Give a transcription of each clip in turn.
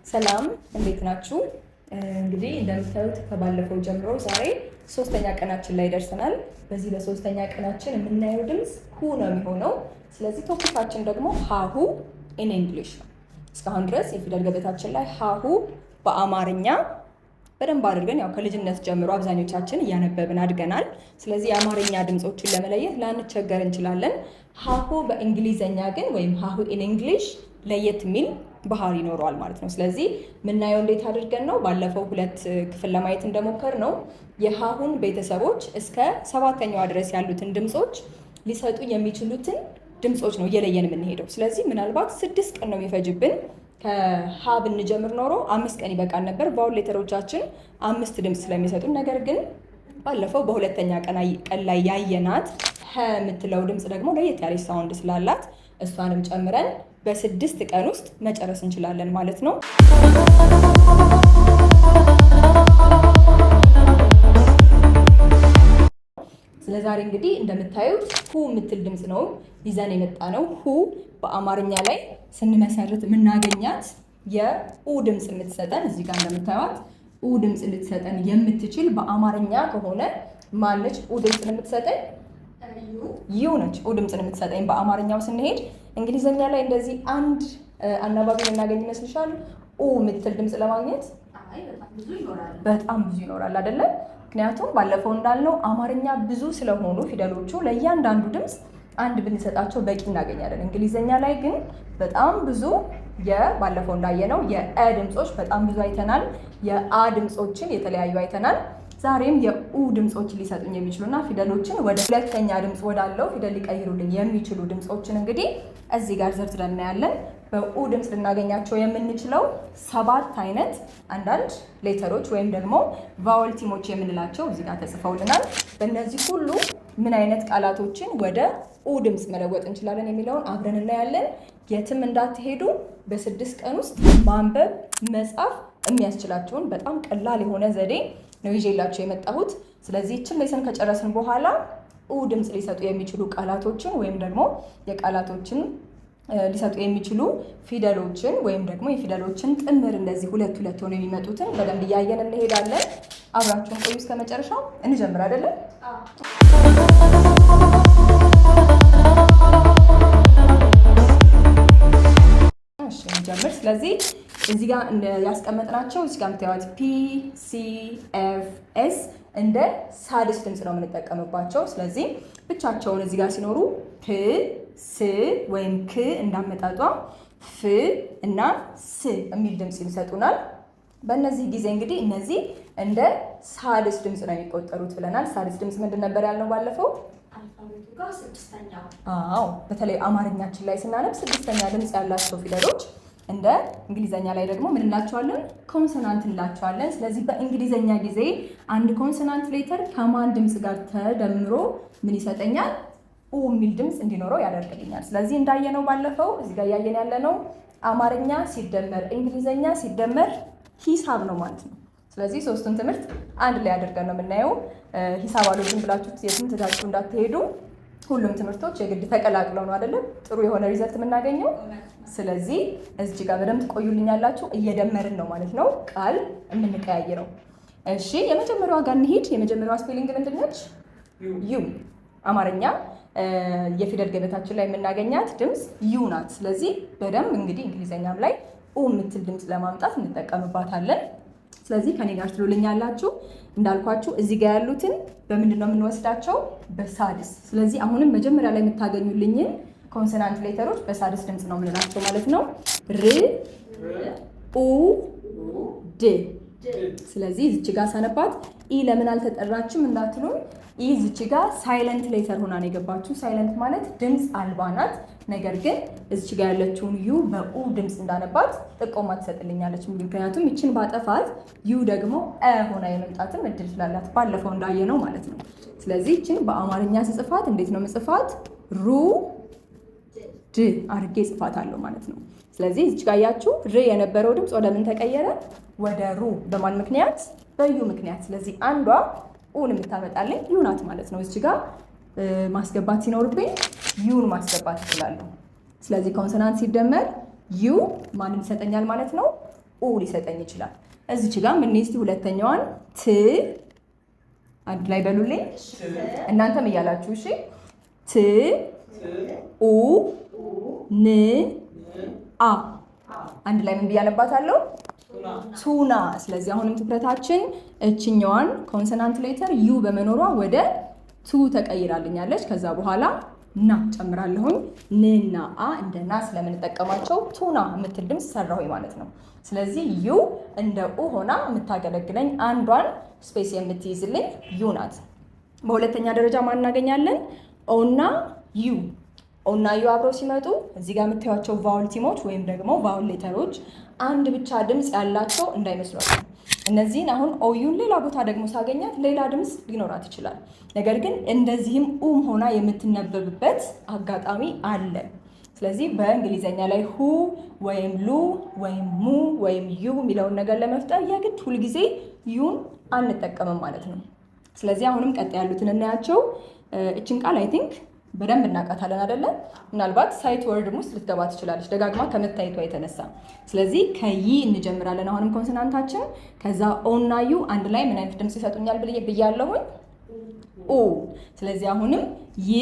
ሰላም እንዴት ናችሁ? እንግዲህ እንደምታዩት ከባለፈው ጀምሮ ዛሬ ሶስተኛ ቀናችን ላይ ደርሰናል። በዚህ በሶስተኛ ቀናችን የምናየው ድምፅ ሁ ነው የሚሆነው። ስለዚህ ቶፒካችን ደግሞ ሃሁ ኢን እንግሊሽ ነው። እስካሁን ድረስ የፊደል ገበታችን ላይ ሃሁ በአማርኛ በደንብ አድርገን ያው ከልጅነት ጀምሮ አብዛኞቻችን እያነበብን አድገናል። ስለዚህ የአማርኛ ድምፆችን ለመለየት ላንቸገር እንችላለን። ሃሁ በእንግሊዘኛ ግን ወይም ሃሁ ኢን እንግሊሽ ለየት የሚል ባህሪ ይኖረዋል ማለት ነው። ስለዚህ የምናየው እንዴት አድርገን ነው ባለፈው ሁለት ክፍል ለማየት እንደሞከር ነው የሃሁን ቤተሰቦች እስከ ሰባተኛዋ ድረስ ያሉትን ድምፆች ሊሰጡ የሚችሉትን ድምፆች ነው እየለየን የምንሄደው። ስለዚህ ምናልባት 6 ቀን ነው የሚፈጅብን። ከሀ ብንጀምር ኖሮ 5 ቀን ይበቃል ነበር ቫውል ሌተሮቻችን 5 ድምፅ ስለሚሰጡን። ነገር ግን ባለፈው በሁለተኛ ቀን ላይ ያየናት ሀ የምትለው ድምፅ ደግሞ ለየት ያለች ሳውንድ ስላላት እሷንም ጨምረን በ6 ቀን ውስጥ መጨረስ እንችላለን ማለት ነው። ስለዛሬ እንግዲህ እንደምታዩት ሁ የምትል ድምፅ ነው ይዘን የመጣ ነው። ሁ በአማርኛ ላይ ስንመሰርት የምናገኛት የኡ ድምፅ የምትሰጠን እዚህ ጋር እንደምታዩት ኡ ድምፅ ልትሰጠን የምትችል በአማርኛ ከሆነ ማነች ኡ ድምፅ የምትሰጠን? ዩ ነች ኡ ድምፅ የምትሰጠኝ። በአማርኛው ስንሄድ እንግሊዘኛ ላይ እንደዚህ አንድ አናባቢ እናገኝ ይመስልሻል? ኡ የምትል ድምፅ ለማግኘት በጣም ብዙ ይኖራል አይደለ? ምክንያቱም ባለፈው እንዳልነው አማርኛ ብዙ ስለሆኑ ፊደሎቹ ለእያንዳንዱ ድምፅ አንድ ብንሰጣቸው በቂ እናገኛለን። እንግሊዘኛ ላይ ግን በጣም ብዙ ባለፈው እንዳየነው የአ ድምፆች በጣም ብዙ አይተናል። የአ ድምፆችን የተለያዩ አይተናል። ዛሬም የኡ ድምፆች ሊሰጡኝ የሚችሉና ፊደሎችን ወደ ሁለተኛ ድምፅ ወዳለው ፊደል ሊቀይሩልኝ የሚችሉ ድምፆችን እንግዲህ እዚህ ጋር ዘርዝረን እናያለን። በኡ ድምፅ ልናገኛቸው የምንችለው 7 አይነት አንዳንድ ሌተሮች ወይም ደግሞ ቫወል ቲሞች የምንላቸው እዚህ ጋር ተጽፈውልናል። በእነዚህ ሁሉ ምን አይነት ቃላቶችን ወደ ኡ ድምፅ መለወጥ እንችላለን የሚለውን አብረን እናያለን። የትም እንዳትሄዱ። በ6 ቀን ውስጥ ማንበብ መጻፍ የሚያስችላቸውን በጣም ቀላል የሆነ ዘዴ ነው ይዤላችሁ የመጣሁት። ስለዚህ ይህችን ሌሰን ከጨረስን በኋላ ኡ ድምፅ ሊሰጡ የሚችሉ ቃላቶችን ወይም ደግሞ የቃላቶችን ሊሰጡ የሚችሉ ፊደሎችን ወይም ደግሞ የፊደሎችን ጥምር እንደዚህ ሁለት ሆነው የሚመጡትን በደንብ እያየን እንሄዳለን። አብራችሁን ቆዩ እስከ መጨረሻው። እንጀምር አይደለም? እሺ እንጀምር። ስለዚህ እዚህ ጋር ያስቀመጥናቸው እዚህ ጋር የምታዩት ፒ ሲ ኤፍ ኤስ እንደ ሳድስ ድምፅ ነው የምንጠቀምባቸው። ስለዚህ ብቻቸውን እዚህ ጋር ሲኖሩ ፕ ስ ወይም ክ እንዳመጣጧ ፍ እና ስ የሚል ድምፅ ይሰጡናል። በእነዚህ ጊዜ እንግዲህ እነዚህ እንደ ሳድስ ድምፅ ነው የሚቆጠሩት ብለናል። ሳድስ ድምፅ ምንድን ነበር ያልነው ባለፈው? አዎ፣ በተለይ አማርኛችን ላይ ስናነብ 6ኛ ድምፅ ያላቸው ፊደሎች እንደ እንግሊዘኛ ላይ ደግሞ ምን እንላቸዋለን? ኮንሶናንት እንላቸዋለን። ስለዚህ በእንግሊዘኛ ጊዜ አንድ ኮንሶናንት ሌተር ከማን ድምፅ ጋር ተደምሮ ምን ይሰጠኛል? ኡ የሚል ድምፅ እንዲኖረው ያደርግልኛል። ስለዚህ እንዳየነው ባለፈው እዚህ ጋር እያየን ያለነው አማርኛ ሲደመር እንግሊዘኛ ሲደመር ሂሳብ ነው ማለት ነው። ስለዚህ ሶስቱን ትምህርት አንድ ላይ አድርገን ነው የምናየው። ሂሳብ አልወድም ብላችሁ የትም ትታችሁ እንዳትሄዱ። ሁሉም ትምህርቶች የግድ ተቀላቅለው ነው አይደለም ጥሩ የሆነ ሪዘልት የምናገኘው። ስለዚህ እዚህ ጋር በደንብ ትቆዩልኛላችሁ። እየደመርን ነው ማለት ነው ቃል የምንቀያየረው። እሺ የመጀመሪያዋ ጋር እንሂድ። የመጀመሪያዋ ስፔሊንግ ምንድን ነች? ዩ። አማርኛ የፊደል ገበታችን ላይ የምናገኛት ድምፅ ዩ ናት። ስለዚህ በደንብ እንግዲህ እንግሊዘኛም ላይ ኡ የምትል ድምፅ ለማምጣት እንጠቀምባታለን። ስለዚህ ከኔ ጋር ትሉልኛላችሁ። እንዳልኳችሁ እዚህ ጋር ያሉትን በምንድን ነው የምንወስዳቸው? በሳድስ። ስለዚህ አሁንም መጀመሪያ ላይ የምታገኙልኝን ኮንሶናንት ሌተሮች በሳድስ ድምፅ ነው የምንላቸው ማለት ነው። ር ኡ ድ። ስለዚህ እዚች ጋር ሳነባት ኢ ለምን አልተጠራችም እንዳትሉን፣ ኢ እዚች ጋር ሳይለንት ሌተር ሆና ነው የገባችሁ። ሳይለንት ማለት ድምፅ አልባ ናት። ነገር ግን እዚች ጋር ያለችውን ዩ በኡ ድምፅ እንዳነባት ጥቆማ ትሰጥልኛለች። ምክንያቱም ይችን ባጠፋት ዩ ደግሞ አ ሆና የመምጣትም እድል ስላላት ባለፈው እንዳየነው ማለት ነው። ስለዚህ ይችን በአማርኛ ስጽፋት እንዴት ነው ምጽፋት? ሩ ድ አድርጌ ጽፋታለሁ ማለት ነው። ስለዚህ እዚች ጋር ያያችሁ ር የነበረው ድምፅ ወደ ምን ተቀየረ? ወደ ሩ። በማን ምክንያት? በዩ ምክንያት። ስለዚህ አንዷ ኡን የምታመጣልኝ ዩ ናት ማለት ነው። እዚች ጋር ማስገባት ሲኖርብኝ ዩን ማስገባት እችላለሁ። ስለዚህ ኮንሶናንት ሲደመር ዩ ማንን ይሰጠኛል ማለት ነው? ኡ ሊሰጠኝ ይችላል። እዚች ጋር ምን እስቲ ሁለተኛዋን ት አንድ ላይ በሉልኝ እናንተም እያላችሁ እሺ። ት ኡ ን አ አንድ ላይ ምን ብያነባታለሁ? ቱና። ስለዚህ አሁንም ትኩረታችን እችኛዋን ኮንሶናንት ሌተር ዩ በመኖሯ ወደ ቱ ተቀይራልኛለች። ከዛ በኋላ ና ጨምራለሁኝ። ንና አ እንደ ና ስለምንጠቀማቸው ቱና የምትል ድምፅ ሰራሁኝ ማለት ነው። ስለዚህ ዩ እንደ ኡ ሆና የምታገለግለኝ አንዷን ስፔስ የምትይዝልኝ ዩ ናት። በሁለተኛ ደረጃ ማን እናገኛለን? ኦና ዩ። ኦና ዩ አብረው ሲመጡ እዚህ ጋር የምታዩቸው ቫውል ቲሞች ወይም ደግሞ ቫውል ሌተሮች አንድ ብቻ ድምፅ ያላቸው እንዳይመስሏቸው። እነዚህን አሁን ኦዩን ሌላ ቦታ ደግሞ ሳገኛት ሌላ ድምፅ ሊኖራት ይችላል። ነገር ግን እንደዚህም ኡም ሆና የምትነበብበት አጋጣሚ አለ። ስለዚህ በእንግሊዘኛ ላይ ሁ ወይም ሉ ወይም ሙ ወይም ዩ የሚለውን ነገር ለመፍጠር የግድ ሁልጊዜ ዩን አንጠቀምም ማለት ነው። ስለዚህ አሁንም ቀጥ ያሉትን እናያቸው። እችን ቃል አይ ቲንክ በደንብ እናውቃታለን አይደለ? ምናልባት ሳይት ወርድም ውስጥ ልትገባ ትችላለች ደጋግማ ከመታየቷ የተነሳ። ስለዚህ ከይ እንጀምራለን አሁንም ኮንሶናንታችን። ከዛ ኦ እና ዩ አንድ ላይ ምን አይነት ድምፅ ይሰጡኛል ብያለሁኝ? ኡ። ስለዚህ አሁንም ይ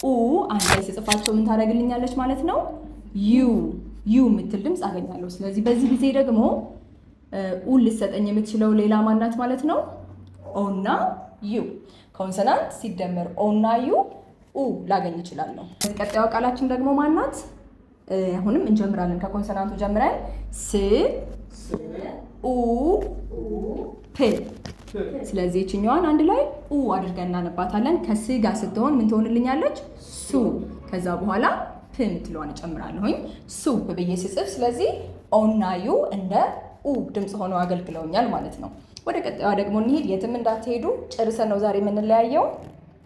ኡ አንድ ላይ ስጽፋቸው ምን ታደርግልኛለች ማለት ነው? ዩ የምትል ድምፅ አገኛለሁ። ስለዚህ በዚህ ጊዜ ደግሞ ኡ ልሰጠኝ የምትችለው ሌላ ማናት ማለት ነው? ኦ እና ዩ። ኮንሶናንት ሲደመር ኦ እና ዩ ኡ ላገኝ እችላለሁ። ቀጣዩ ቃላችን ደግሞ ማናት? አሁንም እንጀምራለን ከኮንሶናንቱ ጀምረን ስ ኡ ፕ። ስለዚህ እችኛዋን አንድ ላይ ኡ አድርገን እናነባታለን። ከስ ጋር ስትሆን ምን ትሆንልኛለች? ሱ። ከዛ በኋላ ፕ የምትለዋን እጨምራለሁኝ ሱፕ ብዬ ስጽፍ። ስለዚህ ኦ እና ዩ እንደ ኡ ድምፅ ሆነው አገልግለውኛል ማለት ነው። ወደ ቀጣዩ ደግሞ እንሂድ። የትም እንዳትሄዱ፣ ጨርሰን ነው ዛሬ የምንለያየው።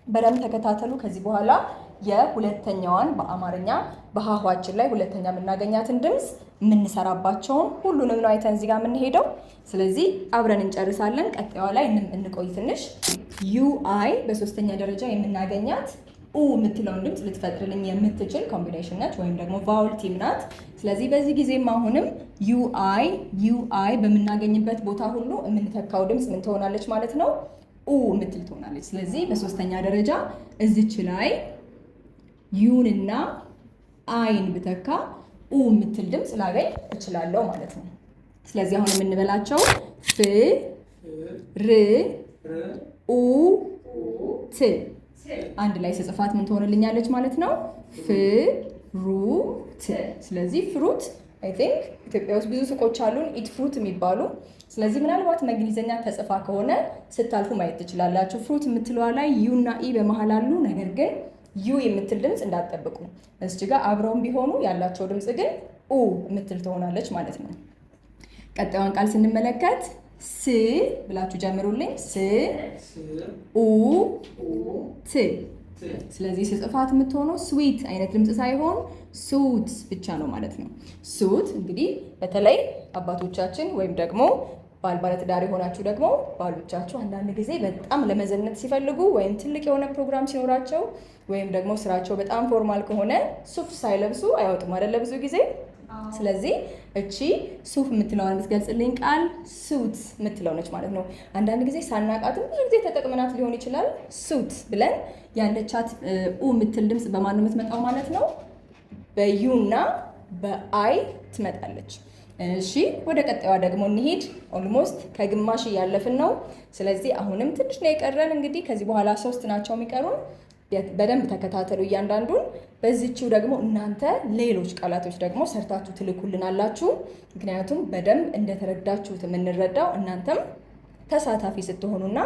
በደንብ ተከታተሉ። ከዚህ በኋላ የሁለተኛዋን በአማርኛ በሀኋችን ላይ ሁለተኛ የምናገኛትን ድምፅ የምንሰራባቸውን ሁሉንም ነው አይተን እዚህ ጋር የምንሄደው። ስለዚህ አብረን እንጨርሳለን። ቀጣዩዋ ላይ እንቆይ ትንሽ። ዩ አይ በሶስተኛ ደረጃ የምናገኛት ኡ የምትለውን ድምፅ ልትፈጥርልኝ የምትችል ኮምቢኔሽን ነች ወይም ደግሞ ቫውል ቲም ናት። ስለዚህ በዚህ ጊዜም አሁንም ዩ አይ በምናገኝበት ቦታ ሁሉ የምንተካው ድምፅ ምን ትሆናለች ማለት ነው? ኡ የምትል ትሆናለች። ስለዚህ በሶስተኛ ደረጃ እዚች ላይ ዩን እና አይን ብተካ ኡ የምትል ድምፅ ላገኝ እችላለሁ ማለት ነው። ስለዚህ አሁን የምንበላቸው ፍ ር ኡ ት አንድ ላይ ስጽፋት ምን ትሆንልኛለች ማለት ነው? ፍሩት። ስለዚህ ፍሩት አይ ቲንክ ኢትዮጵያ ውስጥ ብዙ ሱቆች አሉን ኢት ፍሩት የሚባሉ። ስለዚህ ምናልባት በእንግሊዝኛ ተጽፋ ከሆነ ስታልፉ ማየት ትችላላችሁ። ፍሩት የምትለዋ ላይ ዩ እና ኢ በመሃል አሉ። ነገር ግን ዩ የምትል ድምፅ እንዳትጠብቁ። እዚህ ጋር አብረውም ቢሆኑ ያላቸው ድምፅ ግን ኡ የምትል ትሆናለች ማለት ነው። ቀጣዩን ቃል ስንመለከት ስ ብላችሁ ጀምሩልኝ። ስ ኡ ት። ስለዚህ ስጽፋት የምትሆነው ስዊት አይነት ድምፅ ሳይሆን ሱት ብቻ ነው ማለት ነው። ሱት እንግዲህ በተለይ አባቶቻችን ወይም ደግሞ ባለትዳር የሆናችሁ ደግሞ ባሎቻችሁ አንዳንድ ጊዜ በጣም ለመዘነጥ ሲፈልጉ ወይም ትልቅ የሆነ ፕሮግራም ሲኖራቸው ወይም ደግሞ ስራቸው በጣም ፎርማል ከሆነ ሱፍ ሳይለብሱ አይወጡም አይደለ? ብዙ ጊዜ። ስለዚህ እቺ ሱፍ የምትለውን የምትገልጽልኝ ቃል ሱት የምትለው ነች ማለት ነው። አንዳንድ ጊዜ ሳናቃትም ብዙ ጊዜ ተጠቅመናት ሊሆን ይችላል። ሱት ብለን ያለቻት ኡ የምትል ድምፅ በማን ነው የምትመጣው ማለት ነው? በዩ እና በአይ ትመጣለች። እሺ ወደ ቀጣዩዋ ደግሞ እንሂድ። ኦልሞስት ከግማሽ እያለፍን ነው። ስለዚህ አሁንም ትንሽ ነው የቀረን። እንግዲህ ከዚህ በኋላ 3 ናቸው የሚቀሩን። በደንብ ተከታተሉ እያንዳንዱን። በዚህችው ደግሞ እናንተ ሌሎች ቃላቶች ደግሞ ሰርታችሁ ትልኩልናላችሁ። ምክንያቱም በደንብ እንደተረዳችሁት የምንረዳው እናንተም ተሳታፊ ስትሆኑና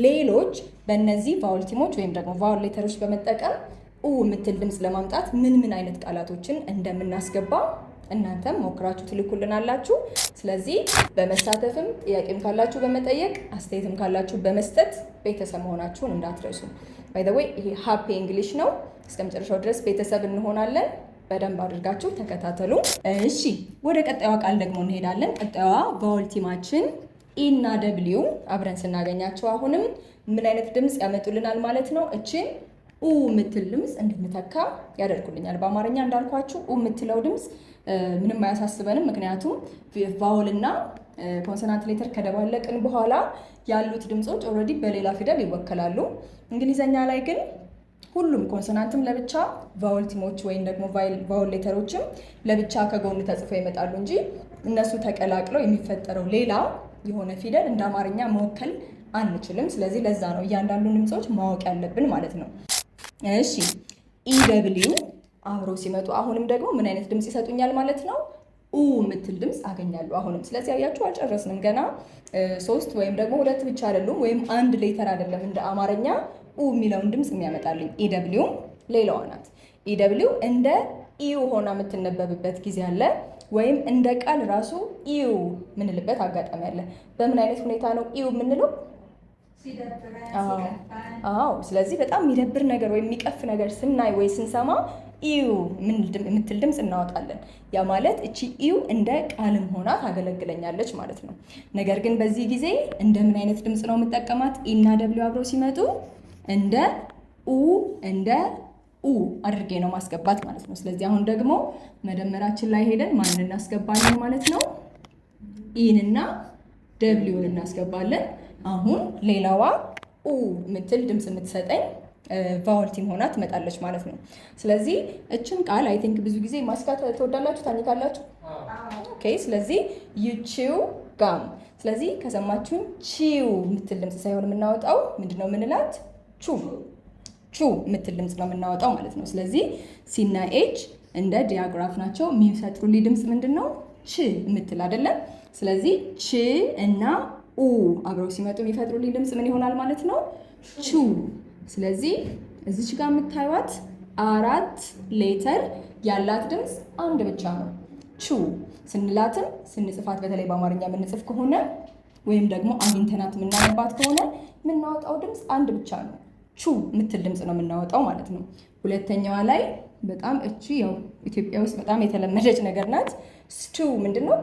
ሌሎች በእነዚህ ቫውል ቲሞች ወይም ደግሞ ቫውል ሌተሮች በመጠቀም ኡ የምትል ድምፅ ለማምጣት ምን አይነት ቃላቶችን እንደምናስገባ እናንተም ሞክራችሁ ትልኩልናላችሁ። ስለዚህ በመሳተፍም ጥያቄም ካላችሁ በመጠየቅ አስተያየትም ካላችሁ በመስጠት ቤተሰብ መሆናችሁን እንዳትረሱ። ባይ ዘ ዌይ ይሄ ሃፒ እንግሊሽ ነው። እስከ መጨረሻው ድረስ ቤተሰብ እንሆናለን። በደንብ አድርጋችሁ ተከታተሉ። እሺ ወደ ቀጣዩዋ ቃል ደግሞ እንሄዳለን። ቀጣዩዋ ቫውል ቲማችን ኢ እና ደብሊው አብረን ስናገኛቸው አሁንም ምን አይነት ድምፅ ያመጡልናል ማለት ነው? እችን ኡ የምትል ድምፅ እንድንተካ ያደርጉልኛል። በአማርኛ እንዳልኳችሁ ኡ የምትለው ድምፅ ምንም አያሳስበንም። ምክንያቱም ቫውል እና ኮንሶናንት ሌተር ከደባለቅን በኋላ ያሉት ድምፆች ኦልሬዲ በሌላ ፊደል ይወከላሉ። እንግሊዘኛ ላይ ግን ሁሉም ኮንሶናንትም ለብቻ ቫውል ቲሞች ወይም ደግሞ ቫውል ሌተሮችም ለብቻ ከጎኑ ተጽፈው ይመጣሉ እንጂ እነሱ ተቀላቅለው የሚፈጠረው ሌላ የሆነ ፊደል እንደ አማርኛ መወከል አንችልም። ስለዚህ ለዛ ነው እያንዳንዱን ድምፆች ማወቅ ያለብን ማለት ነው። እሺ ኢደብሊው አብረው ሲመጡ አሁንም ደግሞ ምን አይነት ድምፅ ይሰጡኛል ማለት ነው? ኡ የምትል ድምፅ አገኛለሁ አሁንም። ስለዚህ አያችሁ አልጨረስንም ገና 3 ወይም ደግሞ 2 ብቻ አይደሉም፣ ወይም አንድ ሌተር አይደለም እንደ አማርኛ ኡ የሚለውን ድምፅ የሚያመጣልኝ። ኢደብሊው ሌላዋ ናት። ኢደብሊው እንደ ኢዩ ሆና የምትነበብበት ጊዜ አለ፣ ወይም እንደ ቃል ራሱ ኢዩ ምንልበት አጋጣሚ አለ። በምን አይነት ሁኔታ ነው ኢዩ የምንለው? አዎ። ስለዚህ በጣም የሚደብር ነገር ወይም የሚቀፍ ነገር ስናይ ወይ ስንሰማ ኢዩ የምትል ድምፅ እናወጣለን። ያ ማለት እቺ ኢዩ እንደ ቃልም ሆና ታገለግለኛለች ማለት ነው። ነገር ግን በዚህ ጊዜ እንደምን አይነት ድምፅ ነው የምጠቀማት? ኢና ደብሊው አብረው ሲመጡ እንደ ኡ አድርጌ ነው ማስገባት ማለት ነው። ስለዚህ አሁን ደግሞ መደመራችን ላይ ሄደን ማንን እናስገባለን ማለት ነው? ኢንና ደብሊውን እናስገባለን። አሁን ሌላዋ ኡ የምትል ድምፅ የምትሰጠኝ ቫውል ቲም ሆና ትመጣለች ማለት ነው። ስለዚህ እችን ቃል አይ ቲንክ ብዙ ጊዜ ማስካት ትወዳላችሁ፣ ታኝካላችሁ። ኦኬ። ስለዚህ ዩቺው ጋም። ስለዚህ ከሰማችሁን ቺው የምትል ድምፅ ሳይሆን የምናወጣው ምንድነው የምንላት? ቹ የምትል ድምፅ ነው የምናወጣው ማለት ነው። ስለዚህ ሲና ኤች እንደ ዲያግራፍ ናቸው። የሚፈጥሩልኝ ድምፅ ምንድን ነው? ች የምትል አይደለም። ስለዚህ ች እና ኡ አብረው ሲመጡ የሚፈጥሩልኝ ድምፅ ምን ይሆናል ማለት ነው? ቹ። ስለዚህ እዚች ጋር የምታዩት 4 ሌተር ያላት ድምፅ አንድ ብቻ ነው፣ ቹ። ስንላትም ስንጽፋት በተለይ በአማርኛ የምንጽፍ ከሆነ ወይም ደግሞ አግኝተናት የምናነባት ከሆነ የምናወጣው ድምፅ አንድ ብቻ ነው፣ ቹ የምትል ድምፅ ነው የምናወጣው ማለት ነው። ሁለተኛዋ ላይ በጣም እቺ ያው ኢትዮጵያ ውስጥ በጣም የተለመደች ነገር ናት። ስቱ ምንድን ነው?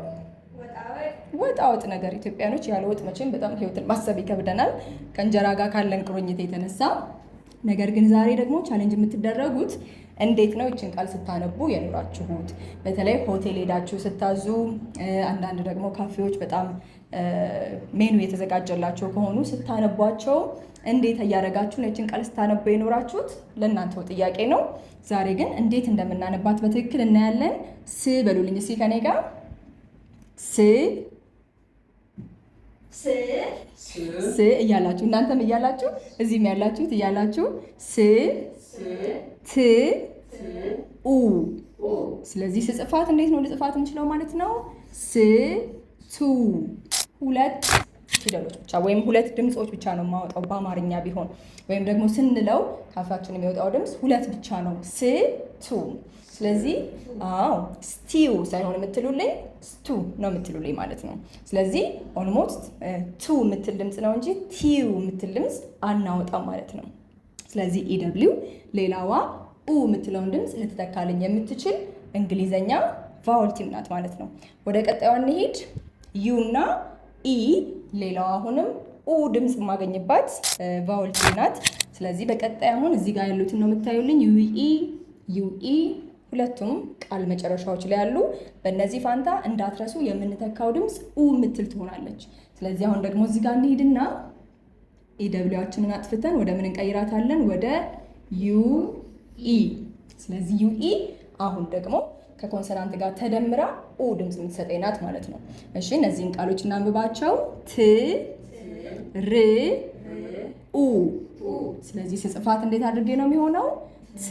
ወጥ አወጥ ነገር። ኢትዮጵያኖች ያለ ወጥ መቼም በጣም ህይወትን ማሰብ ይከብደናል ከእንጀራ ጋር ካለን ቁርኝት የተነሳ። ነገር ግን ዛሬ ደግሞ ቻሌንጅ የምትደረጉት እንዴት ነው ይችን ቃል ስታነቡ የኖራችሁት? በተለይ ሆቴል ሄዳችሁ ስታዙ፣ አንዳንድ ደግሞ ካፌዎች በጣም ሜኑ የተዘጋጀላቸው ከሆኑ ስታነቧቸው እንዴት እያደረጋችሁ ነው ይችን ቃል ስታነቡ የኖራችሁት? ለእናንተው ጥያቄ ነው። ዛሬ ግን እንዴት እንደምናነባት በትክክል እናያለን። ስ በሉልኝ እስኪ ከኔ ጋር ስ እያላችሁ እናንተም እያላችሁ እዚህም ያላችሁት እያላችሁ ስ ት ኡ። ስለዚህ ስጽፋት እንዴት ነው ልጽፋት የምችለው ማለት ነው? ስ ቱ 2 ፊደሎች ብቻ ወይም 2 ድምፆች ብቻ ነው የማወጣው በአማርኛ ቢሆን፣ ወይም ደግሞ ስንለው ካፋችን የሚወጣው ድምፅ 2 ብቻ ነው፣ ስ ቱ። ስለዚህ ስቲው ሳይሆን የምትሉልኝ ስቱ ነው የምትሉልኝ ማለት ነው። ስለዚህ ኦልሞስት ቱ የምትል ድምፅ ነው እንጂ ቲው የምትል ድምፅ አናወጣም ማለት ነው። ስለዚህ ኢደብሊው ሌላዋ ኡ የምትለውን ድምፅ ልትተካልኝ የምትችል እንግሊዘኛ ቫውል ቲም ናት ማለት ነው። ወደ ቀጣዩ እንሂድ። ዩ እና ኢ ሌላዋ አሁንም ኡ ድምፅ የማገኝባት ቫውል ቲም ናት። ስለዚህ በቀጣይ አሁን እዚህ ጋር ያሉትን ነው የምታዩልኝ። ዩኢ ሁለቱም ቃል መጨረሻዎች ላይ ያሉ። በእነዚህ ፋንታ እንዳትረሱ የምንተካው ድምፅ ኡ የምትል ትሆናለች። ስለዚህ አሁን ደግሞ እዚህ ጋር እንሂድና ኢደብሊዋችንን አጥፍተን ወደ ምን እንቀይራታለን? ወደ ዩኢ። ስለዚህ ዩኢ አሁን ደግሞ ከኮንሶናንት ጋር ተደምራ ኡ ድምፅ የምትሰጠኝ ናት ማለት ነው። እሺ እነዚህን ቃሎች እናንብባቸው። ት ር ኡ። ስለዚህ ስጽፋት እንዴት አድርጌ ነው የሚሆነው? ት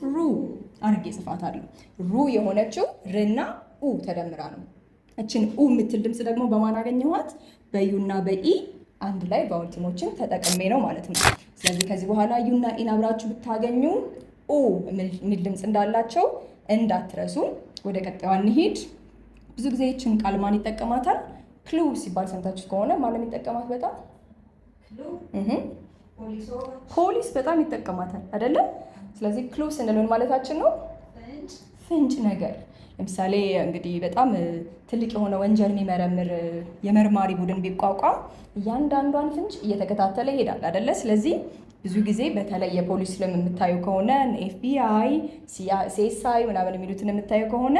ሩ አድርጌ ጽፋታለሁ። ሩ የሆነችው ርና ኡ ተደምራ ነው። እችን ኡ የምትል ድምፅ ደግሞ በማን አገኘኋት? በዩና በኢ አንድ ላይ ቫውል ቲሞችን ተጠቅሜ ነው ማለት ነው። ስለዚህ ከዚህ በኋላ ዩና ኢን አብራችሁ ብታገኙ ኡ የሚል ድምፅ እንዳላቸው እንዳትረሱ። ወደ ቀጣዩ እንሂድ። ብዙ ጊዜ ይችን ቃል ማን ይጠቀማታል? ክሉ ሲባል ሰምታችሁ ከሆነ ማንም ይጠቀማት? በጣም ፖሊስ በጣም ይጠቀማታል አይደለም? ስለዚህ ክሉ ስንል ምን ማለታችን ነው? ፍንጭ ነገር። ለምሳሌ እንግዲህ በጣም ትልቅ የሆነ ወንጀል የሚመረምር የመርማሪ ቡድን ቢቋቋም እያንዳንዷን ፍንጭ እየተከታተለ ይሄዳል አይደለ? ስለዚህ ብዙ ጊዜ በተለይ የፖሊስ ፊልም የምታዩ ከሆነ ኤፍቢአይ፣ ሲኤስአይ ምናምን የሚሉትን የምታዩ ከሆነ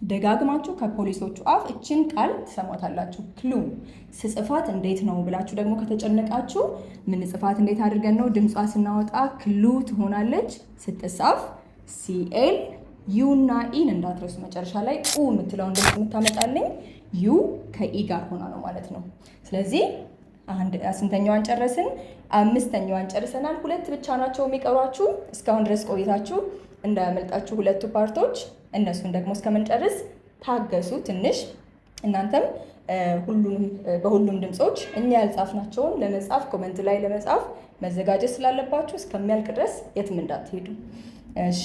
ደጋግማችሁ ከፖሊሶቹ አፍ እችን ቃል ትሰሟታላችሁ። ክሉ ስጽፋት እንዴት ነው ብላችሁ ደግሞ ከተጨነቃችሁ ምን ጽፋት እንዴት አድርገን ነው? ድምጿ ስናወጣ ክሉ ትሆናለች። ስትጻፍ ሲኤል ዩ እና ኢን እንዳትረሱ። መጨረሻ ላይ ኡ የምትለውን ድምፅ የምታመጣልኝ ዩ ከኢ ጋር ሆና ነው ማለት ነው። ስለዚህ ስንተኛዋን ጨረስን? አምስተኛዋን ጨርሰናል። ሁለት ብቻ ናቸው የሚቀሯችሁ። እስካሁን ድረስ ቆይታችሁ እንዳያመልጣችሁ ሁለቱ ፓርቶች። እነሱን ደግሞ እስከምንጨርስ ታገሱ ትንሽ። እናንተም በሁሉም ድምፆች እኛ ያልጻፍናቸውን ለመጻፍ ኮመንት ላይ ለመጻፍ መዘጋጀት ስላለባችሁ እስከሚያልቅ ድረስ የትም እንዳትሄዱ። እሺ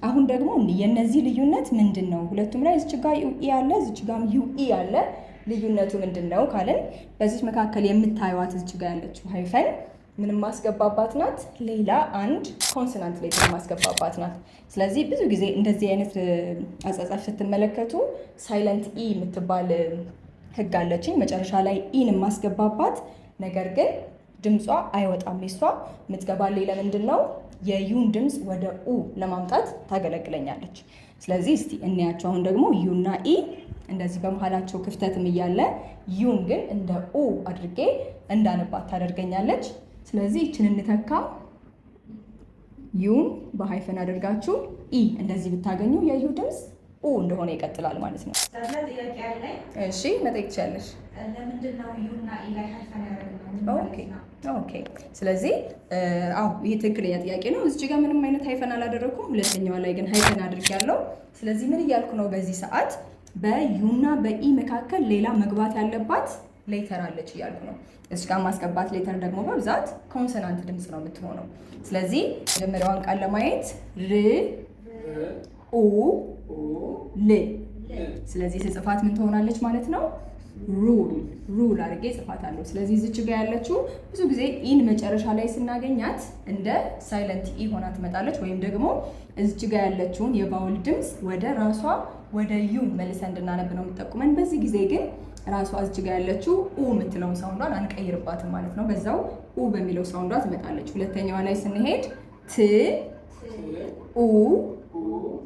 አሁን ደግሞ የነዚህ ልዩነት ምንድን ነው? ሁለቱም ላይ እዚች ጋር ዩኢ አለ፣ እዚች ጋር ዩኢ አለ። ልዩነቱ ምንድን ነው ካልን በዚች መካከል የምታዩት እዚች ጋር ያለችው ሃይፈን ምንም ማስገባባት ናት። ሌላ አንድ ኮንሶናንት ሌተር ማስገባባት ናት። ስለዚህ ብዙ ጊዜ እንደዚህ አይነት አጻጻፍ ስትመለከቱ ሳይለንት ኢ የምትባል ህግ አለችኝ። መጨረሻ ላይ ኢን የማስገባባት ነገር ግን ድምጿ አይወጣም። እሷ የምትገባልኝ ለምንድን ነው? የዩን ድምፅ ወደ ኡ ለማምጣት ታገለግለኛለች። ስለዚህ እስቲ እንያቸው። አሁን ደግሞ ዩና ኢ እንደዚህ በመሃላቸው ክፍተትም እያለ ዩን ግን እንደ ኡ አድርጌ እንዳነባት ታደርገኛለች። ስለዚህ ይችን እንተካ። ዩን በሃይፈን አድርጋችሁ ኢ እንደዚህ ብታገኙ የዩ ድምፅ ኡ እንደሆነ ይቀጥላል ማለት ነው። እሺ መጠየቅ ትችያለሽ። ለምንድን ነው ዩና ኢ ላይ ሃይፈን ያደረግነው? ኦኬ ስለዚህ ይሄ ትክክለኛ ጥያቄ ነው። እዚህ ጋር ምንም አይነት ሃይፈን አላደረኩም። ሁለተኛዋ ላይ ግን ሃይፈን አድርጌያለሁ። ስለዚህ ምን እያልኩ ነው? በዚህ ሰዓት በዩና በኢ መካከል ሌላ መግባት ያለባት ሌተር አለች እያልኩ ነው። እዚህ ጋር ማስገባት ሌተር ደግሞ በብዛት ኮንሶናንት ድምፅ ነው የምትሆነው። ስለዚህ መጀመሪያዋን ቃል ለማየት ር ኡ ል። ስለዚህ ስጽፋት ምን ትሆናለች ማለት ነው? ሩል አድርጌ ጽፋታለሁ። ስለዚህ እዚች ጋር ያለችው ብዙ ጊዜ ኢን መጨረሻ ላይ ስናገኛት እንደ ሳይለንት ኢ ሆና ትመጣለች። ወይም ደግሞ እዚች ጋር ያለችውን የቫውል ድምፅ ወደ ራሷ ወደ ዩ መልሰን እንድናነብ ነው የምጠቁመን። በዚህ ጊዜ ግን ራሷ እዚች ጋር ያለችው ኡ የምትለውን ሳውንዷን አንቀይርባትም ማለት ነው። በዛው ኡ በሚለው ሳውንዷ ትመጣለች። ሁለተኛዋ ላይ ስንሄድ ት ኡ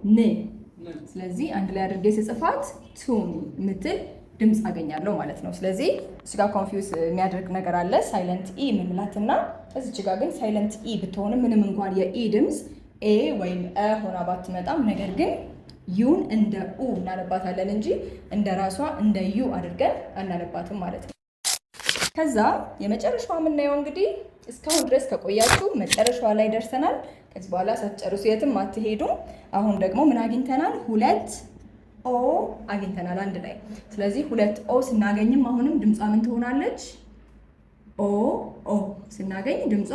ን። ስለዚህ አንድ ላይ አድርጌ ስጽፋት ቱን የምትል ድምፅ አገኛለሁ ማለት ነው። ስለዚህ እዚህ ጋር ኮንፊውዝ የሚያደርግ ነገር አለ። ሳይለንት ኢ የምንላትና እዚች ጋር ግን ሳይለንት ኢ ብትሆንም ምንም እንኳን የኢ ድምፅ ኤ ወይም እ ሆና ባትመጣም ነገር ግን ዩን እንደ ኡ እናነባታለን እንጂ እንደ ራሷ እንደ ዩ አድርገን አናነባትም ማለት ነው። ከዛ የመጨረሻዋ የምናየው እንግዲህ እስካሁን ድረስ ከቆያችሁ መጨረሻዋ ላይ ደርሰናል። ከዚህ በኋላ ሳትጨርሱ የትም አትሄዱም። አሁን ደግሞ ምን አግኝተናል? ሁለት ኦ አግኝተናል አንድ ላይ። ስለዚህ ሁለት ኦ ስናገኝም አሁንም ድምጿ ምን ትሆናለች? ኦ ስናገኝ ድምጿ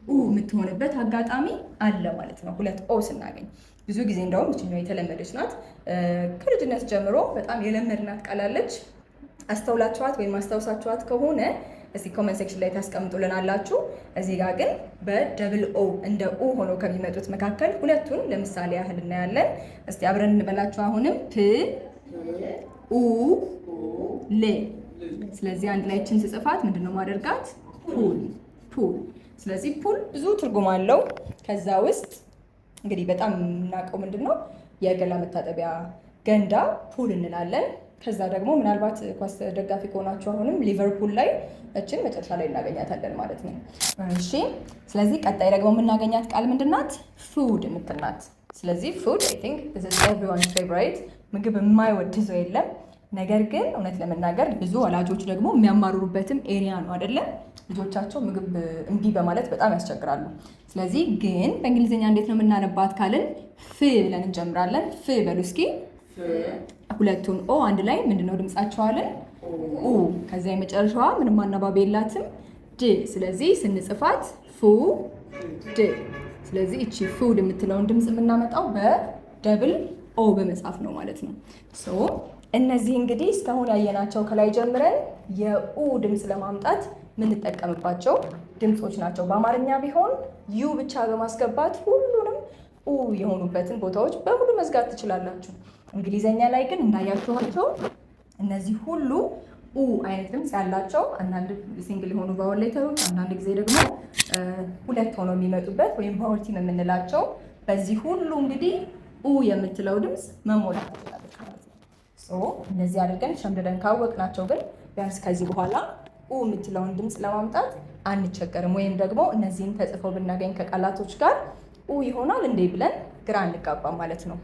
ኡ የምትሆንበት አጋጣሚ አለ ማለት ነው። ሁለት ኦ ስናገኝ ብዙ ጊዜ እንደውም እችኛው የተለመደች ናት። ከልጅነት ጀምሮ በጣም የለመድናት ቃላለች። አስተውላችኋት ወይም አስታውሳችኋት ከሆነ እስቲ ኮመንት ሴክሽን ላይ ታስቀምጡልናላችሁ። እዚህ ጋር ግን በደብል ኦ እንደ ኡ ሆኖ ከሚመጡት መካከል ሁለቱን ለምሳሌ ያህል እናያለን። እስቲ አብረን እንበላችሁ። አሁንም ፕ ኡ ል። ስለዚህ አንድ ላይ እችን ስጽፋት ምንድነው ማደርጋት? ፑል። ስለዚህ ፑል ብዙ ትርጉም አለው። ከዛ ውስጥ እንግዲህ በጣም የምናውቀው ምንድነው የገላ መታጠቢያ ገንዳ ፑል እንላለን። ከዛ ደግሞ ምናልባት ኳስ ደጋፊ ከሆናችሁ አሁንም ሊቨርፑል ላይ እችን መጨረሻ ላይ እናገኛታለን ማለት ነው። እሺ ስለዚህ ቀጣይ ደግሞ የምናገኛት ቃል ምንድናት? ፉድ የምትናት። ስለዚህ ፉድ አይ ቲንክ this is everyone's favorite። ምግብ የማይወድ ሰው የለም። ነገር ግን እውነት ለመናገር ብዙ ወላጆች ደግሞ የሚያማርሩበትም ኤሪያ ነው አይደለም? ልጆቻቸው ምግብ እምቢ በማለት በጣም ያስቸግራሉ። ስለዚህ ግን በእንግሊዝኛ እንዴት ነው የምናነባት ካልን ፍ ብለን እንጀምራለን። ፍ በሉ እስኪ። ሁለቱን ኦ አንድ ላይ ምንድነው ድምጻቸው አለን? ኡ። ከዛ የመጨረሻዋ ምንም አናባቢ የላትም ድ። ስለዚህ ስንጽፋት ፉ ድ። ስለዚህ እቺ ፉድ የምትለውን ድምጽ የምናመጣው በደብል ኦ በመጻፍ ነው ማለት ነው። ሶ እነዚህ እንግዲህ እስካሁን ያየናቸው ከላይ ጀምረን የኡ ድምጽ ለማምጣት የምንጠቀምባቸው ድምጾች ናቸው። በአማርኛ ቢሆን ዩ ብቻ በማስገባት ሁሉንም ኡ የሆኑበትን ቦታዎች በሙሉ መዝጋት ትችላላችሁ። እንግሊዘኛ ላይ ግን እንዳያችኋቸው እነዚህ ሁሉ ኡ አይነት ድምፅ ያላቸው፣ አንዳንድ ሲንግል የሆኑ ቫወል ሌተሮች፣ አንዳንድ ጊዜ ደግሞ ሁለት ሆነው የሚመጡበት ወይም ቫወል ቲም የምንላቸው፣ በዚህ ሁሉ እንግዲህ ኡ የምትለው ድምፅ መሞላት ትችላለች ማለት ነው። እንደዚህ አድርገን ሸምድደን ካወቅናቸው ግን ቢያንስ ከዚህ በኋላ ኡ የምትለውን ድምፅ ለማምጣት አንቸገርም። ወይም ደግሞ እነዚህን ተጽፈው ብናገኝ ከቃላቶች ጋር ኡ ይሆናል እንዴ ብለን ግራ እንጋባም ማለት ነው።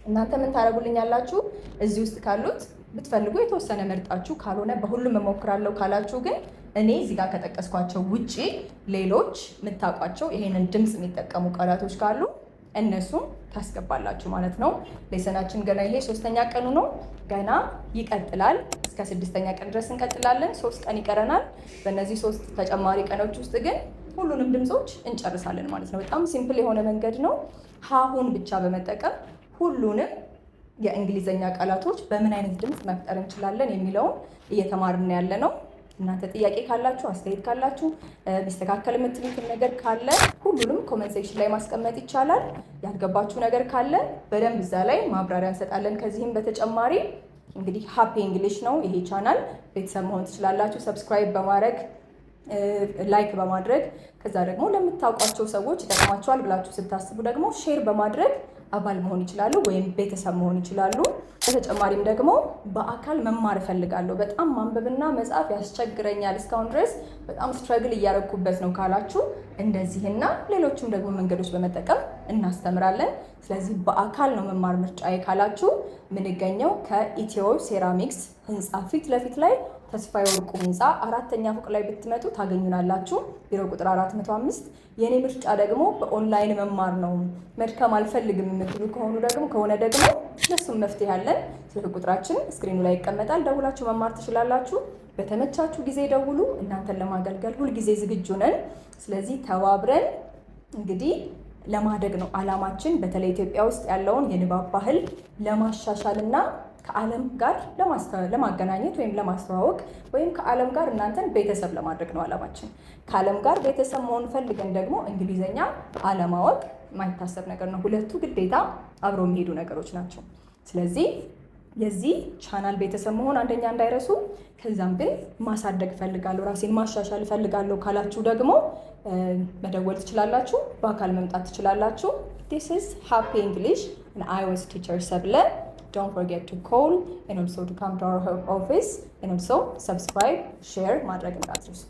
እናንተ ምን ታደርጉልኛላችሁ? እዚህ ውስጥ ካሉት ብትፈልጉ የተወሰነ መርጣችሁ፣ ካልሆነ በሁሉም እሞክራለሁ ካላችሁ ግን እኔ እዚህ ጋር ከጠቀስኳቸው ውጪ ሌሎች የምታውቋቸው ይሄንን ድምፅ የሚጠቀሙ ቃላቶች ካሉ እነሱም ታስገባላችሁ ማለት ነው። ሌሰናችን ገና ይሄ 3ኛ ቀኑ ነው። ገና ይቀጥላል። እስከ 6ኛ ቀን ድረስ እንቀጥላለን። 3 ቀን ይቀረናል። በእነዚህ 3 ተጨማሪ ቀኖች ውስጥ ግን ሁሉንም ድምፆች እንጨርሳለን ማለት ነው። በጣም ሲምፕል የሆነ መንገድ ነው። ሀሁን ብቻ በመጠቀም ሁሉንም የእንግሊዘኛ ቃላቶች በምን አይነት ድምፅ መፍጠር እንችላለን የሚለውን እየተማርን ያለ ነው። እናንተ ጥያቄ ካላችሁ፣ አስተያየት ካላችሁ፣ ቢስተካከል የምትሉትን ነገር ካለ ሁሉንም ኮመንት ሴክሽን ላይ ማስቀመጥ ይቻላል። ያልገባችሁ ነገር ካለ በደንብ እዛ ላይ ማብራሪያ እንሰጣለን። ከዚህም በተጨማሪ እንግዲህ ሃፒ እንግሊሽ ነው ይሄ ቻናል። ቤተሰብ መሆን ትችላላችሁ። ሰብስክራይብ በማድረግ ላይክ በማድረግ ከዛ ደግሞ ለምታውቋቸው ሰዎች ይጠቅማቸዋል ብላችሁ ስታስቡ ደግሞ ሼር በማድረግ አባል መሆን ይችላሉ ወይም ቤተሰብ መሆን ይችላሉ። በተጨማሪም ደግሞ በአካል መማር እፈልጋለሁ፣ በጣም ማንበብና መጻፍ ያስቸግረኛል፣ እስካሁን ድረስ በጣም ስትረግል እያደረኩበት ነው ካላችሁ እንደዚህና ሌሎችም ደግሞ መንገዶች በመጠቀም እናስተምራለን። ስለዚህ በአካል ነው መማር ምርጫዬ ካላችሁ የምንገኘው ከኢትዮ ሴራሚክስ ህንፃ ፊት ለፊት ላይ ተስፋዬ ወርቁ ህንፃ 4ኛ ፎቅ ላይ ብትመጡ ታገኙናላችሁ። ቢሮ ቁጥር 405። የኔ ምርጫ ደግሞ በኦንላይን መማር ነው፣ መድከም አልፈልግም የምትሉ ከሆነ ደግሞ ለሱም መፍትሄ አለን። ስልክ ቁጥራችን ስክሪኑ ላይ ይቀመጣል። ደውላችሁ መማር ትችላላችሁ። በተመቻችሁ ጊዜ ደውሉ። እናንተን ለማገልገል ሁልጊዜ ዝግጁ ነን። ስለዚህ ተባብረን እንግዲህ ለማደግ ነው አላማችን። በተለይ ኢትዮጵያ ውስጥ ያለውን የንባብ ባህል ለማሻሻልና ከዓለም ጋር ለማገናኘት ወይም ለማስተዋወቅ ወይም ከዓለም ጋር እናንተን ቤተሰብ ለማድረግ ነው አላማችን። ከዓለም ጋር ቤተሰብ መሆን ፈልገን ደግሞ እንግሊዘኛ አለማወቅ የማይታሰብ ነገር ነው። ሁለቱ ግዴታ አብረው የሚሄዱ ነገሮች ናቸው። ስለዚህ የዚህ ቻናል ቤተሰብ መሆን አንደኛ እንዳይረሱ። ከዛም ግን ማሳደግ እፈልጋለሁ፣ ራሴን ማሻሻል እፈልጋለሁ ካላችሁ ደግሞ መደወል ትችላላችሁ፣ በአካል መምጣት ትችላላችሁ። This is Happy English and I was teacher Sabla. Don't forget to call and also to come to our office and also subscribe, share ማድረግ እንዳትረሱ።